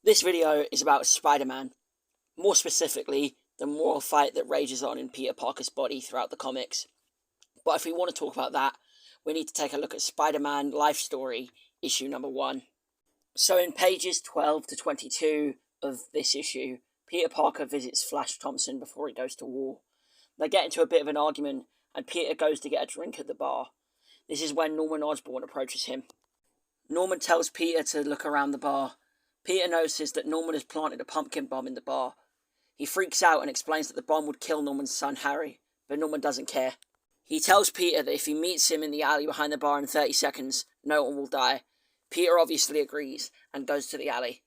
This video is about Spider-Man, more specifically, the moral fight that rages on in Peter Parker's body throughout the comics. But if we want to talk about that, we need to take a look at Spider-Man Life Story, issue number 1. So in pages 12 to 22 of this issue, Peter Parker visits Flash Thompson before he goes to war. They get into a bit of an argument, and Peter goes to get a drink at the bar. This is when Norman Osbourne approaches him. Norman tells Peter to look around the bar. Peter notices that Norman has planted a pumpkin bomb in the bar. He freaks out and explains that the bomb would kill Norman's son Harry, but Norman doesn't care. He tells Peter that if he meets him in the alley behind the bar in 30 seconds, no one will die. Peter obviously agrees and goes to the alley.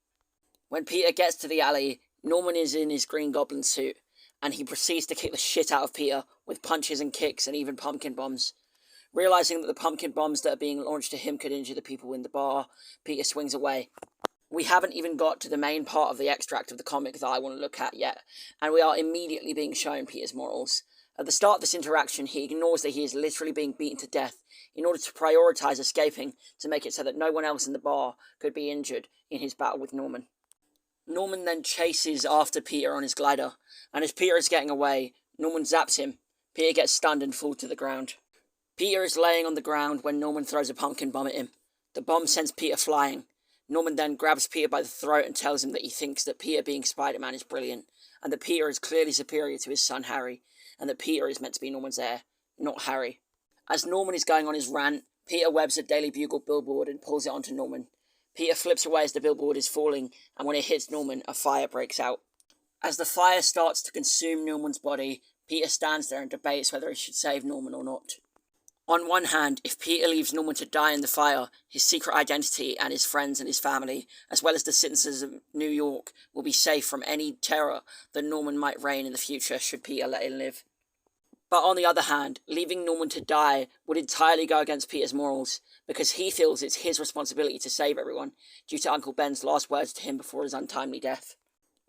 When Peter gets to the alley, Norman is in his Green Goblin suit, and he proceeds to kick the shit out of Peter with punches and kicks and even pumpkin bombs. Realising that the pumpkin bombs that are being launched to him could injure the people in the bar, Peter swings away. We haven't even got to the main part of the extract of the comic that I want to look at yet, and we are immediately being shown Peter's morals. At the start of this interaction, he ignores that he is literally being beaten to death in order to prioritise escaping to make it so that no one else in the bar could be injured in his battle with Norman. Norman then chases after Peter on his glider, and as Peter is getting away, Norman zaps him. Peter gets stunned and falls to the ground. Peter is laying on the ground when Norman throws a pumpkin bomb at him. The bomb sends Peter flying. Norman then grabs Peter by the throat and tells him that he thinks that Peter being Spider-Man is brilliant, and that Peter is clearly superior to his son Harry, and that Peter is meant to be Norman's heir, not Harry. As Norman is going on his rant, Peter webs a Daily Bugle billboard and pulls it onto Norman. Peter flips away as the billboard is falling, and when it hits Norman, a fire breaks out. As the fire starts to consume Norman's body, Peter stands there and debates whether he should save Norman or not. On one hand, if Peter leaves Norman to die in the fire, his secret identity and his friends and his family, as well as the citizens of New York, will be safe from any terror that Norman might reign in the future should Peter let him live. But on the other hand, leaving Norman to die would entirely go against Peter's morals, because he feels it's his responsibility to save everyone, due to Uncle Ben's last words to him before his untimely death.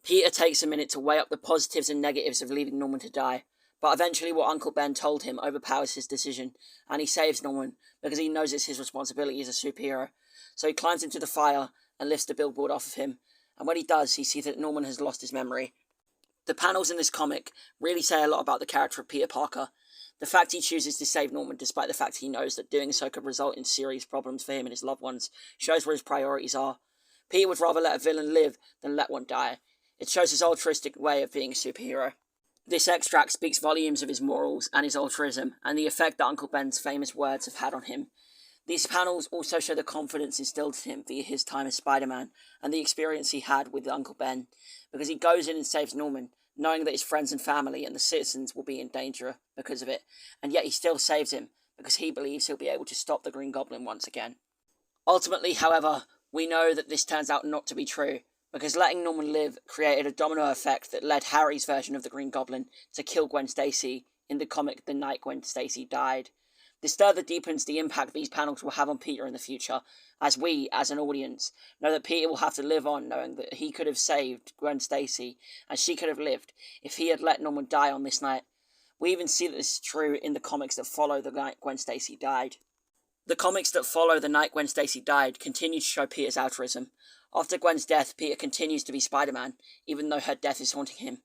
Peter takes a minute to weigh up the positives and negatives of leaving Norman to die, but eventually what Uncle Ben told him overpowers his decision, and he saves Norman, because he knows it's his responsibility as a superhero. So he climbs into the fire and lifts the billboard off of him, and when he does, he sees that Norman has lost his memory. The panels in this comic really say a lot about the character of Peter Parker. The fact he chooses to save Norman despite the fact he knows that doing so could result in serious problems for him and his loved ones shows where his priorities are. Peter would rather let a villain live than let one die. It shows his altruistic way of being a superhero. This extract speaks volumes of his morals and his altruism, and the effect that Uncle Ben's famous words have had on him. These panels also show the confidence instilled in him via his time as Spider-Man, and the experience he had with Uncle Ben, because he goes in and saves Norman, knowing that his friends and family and the citizens will be in danger because of it, and yet he still saves him, because he believes he'll be able to stop the Green Goblin once again. Ultimately, however, we know that this turns out not to be true, because letting Norman live created a domino effect that led Harry's version of the Green Goblin to kill Gwen Stacy in the comic The Night Gwen Stacy Died. This further deepens the impact these panels will have on Peter in the future, as we, as an audience, know that Peter will have to live on knowing that he could have saved Gwen Stacy, and she could have lived, if he had let Norman die on this night. We even see that this is true in the comics that follow The Night Gwen Stacy Died. The comics that follow The Night Gwen Stacy Died continue to show Peter's altruism. After Gwen's death, Peter continues to be Spider-Man, even though her death is haunting him.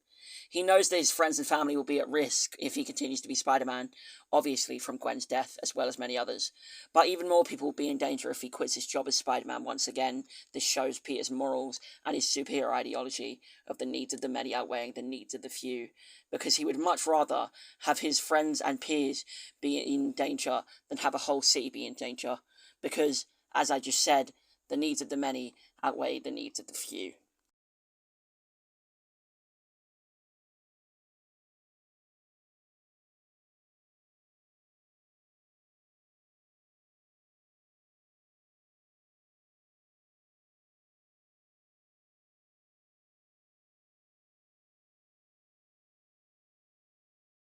He knows that his friends and family will be at risk if he continues to be Spider-Man, obviously from Gwen's death, as well as many others. But even more people will be in danger if he quits his job as Spider-Man once again. This shows Peter's morals and his superhero ideology of the needs of the many outweighing the needs of the few, because he would much rather have his friends and peers be in danger than have a whole city be in danger, because, as I just said, the needs of the many outweigh the needs of the few.